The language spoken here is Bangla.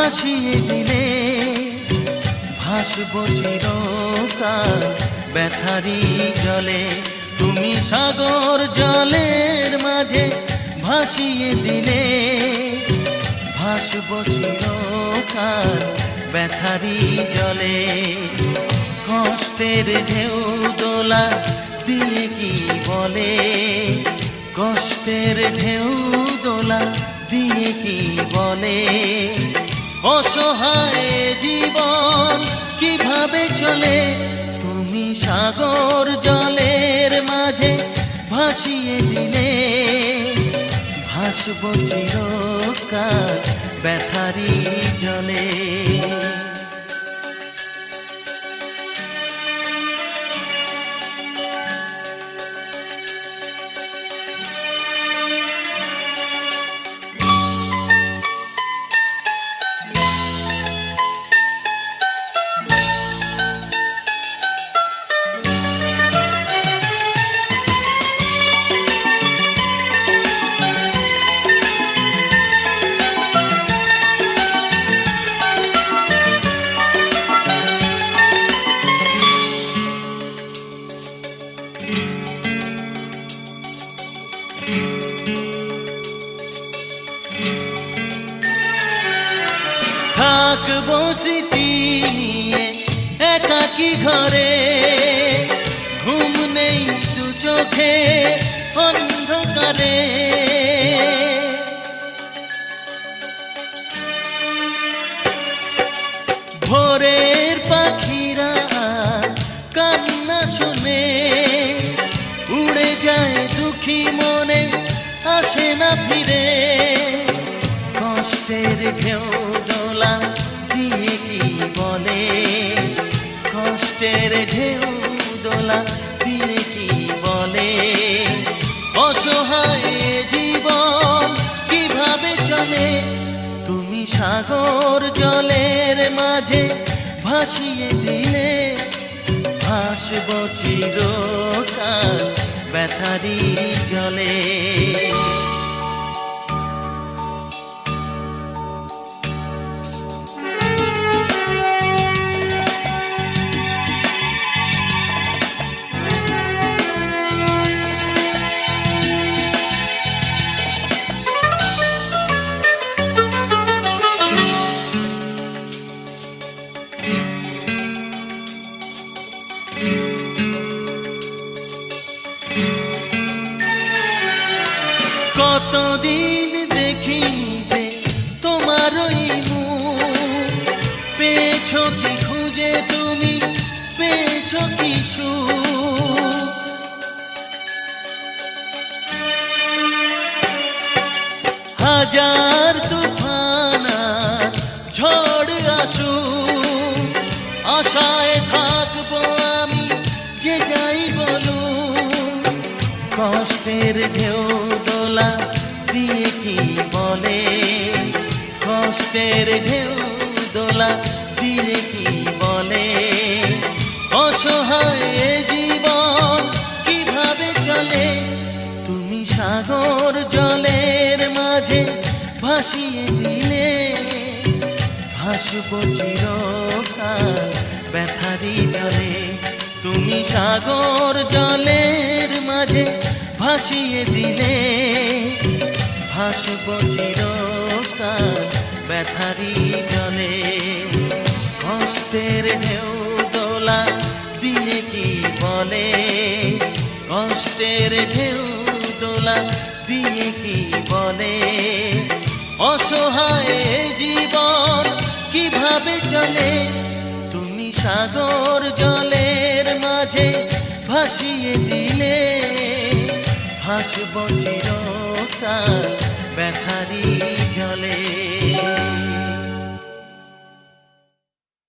ভাসিয়ে দিলে ভাসব চিরকাল ব্যথারি জলে। তুমি সাগর জলের মাঝে ভাসিয়ে দিলে ভাসব চিরকাল ব্যথারি জলে। কষ্টের ঢেউ দোলা দিয়ে কি বলে, কষ্টের ঢেউ দোলা দিয়ে কি বলে, অসহায় জীবন কিভাবে চলে। তুমি সাগর জলের মাঝে ভাসিয়ে দিলে ভাসব চিরকাল ব্যথারি জলে। থাকবো স্মৃতি নিয়ে একাকী ঘরে, ঘুম নেই দু চোখে অন্ধকারে। ভোরের পাখিরা কান্না শুনে উড়ে যায় দুঃখী মনে আসে না ফিরে। কষ্টের ঢেউ দোলা দিয়ে কি বলে, কষ্টের ঢেউ দোলা দিয়ে কি বলে, অসহায় জীবন কিভাবে চলে। তুমি সাগর জলের মাঝে ভাসিয়ে দিলে ভাসব চিরকাল ব্যথারি জলে। কতদিন দেখিনি যে তোমার ওই মুখ, পেয়েছো কি খুঁজে তুমি, পেয়েছো কি সুখ। হাজার তুফান ঝড় আসুক, আশায় থাকবো আমি যে যাই বলুক। কষ্টের ঢেউ দোলা দিয়ে কি বলে, কষ্টের ঢেউ দোলা দিয়ে কি বলে, অসহায় জীবন কিভাবে চলে। তুমি সাগর জলের মাঝে ভাসিয়ে দিলে ভাসব চিরকাল ব্যথারি জলে। তুমি সাগর জলের মাঝে ভাসিয়ে দিলে ভাসব চিরকাল ব্যথারি জলে। কষ্টের ঢেউ দোলা দিয়ে কি বলে, কষ্টের ঢেউ দোলা দিয়ে কি বলে, অসহায় জীবন কিভাবে চলে। তুমি সাগর জলের মাঝে ভাসিয়ে দিলে ভাসব চিরকাল ব্যথারি জলে।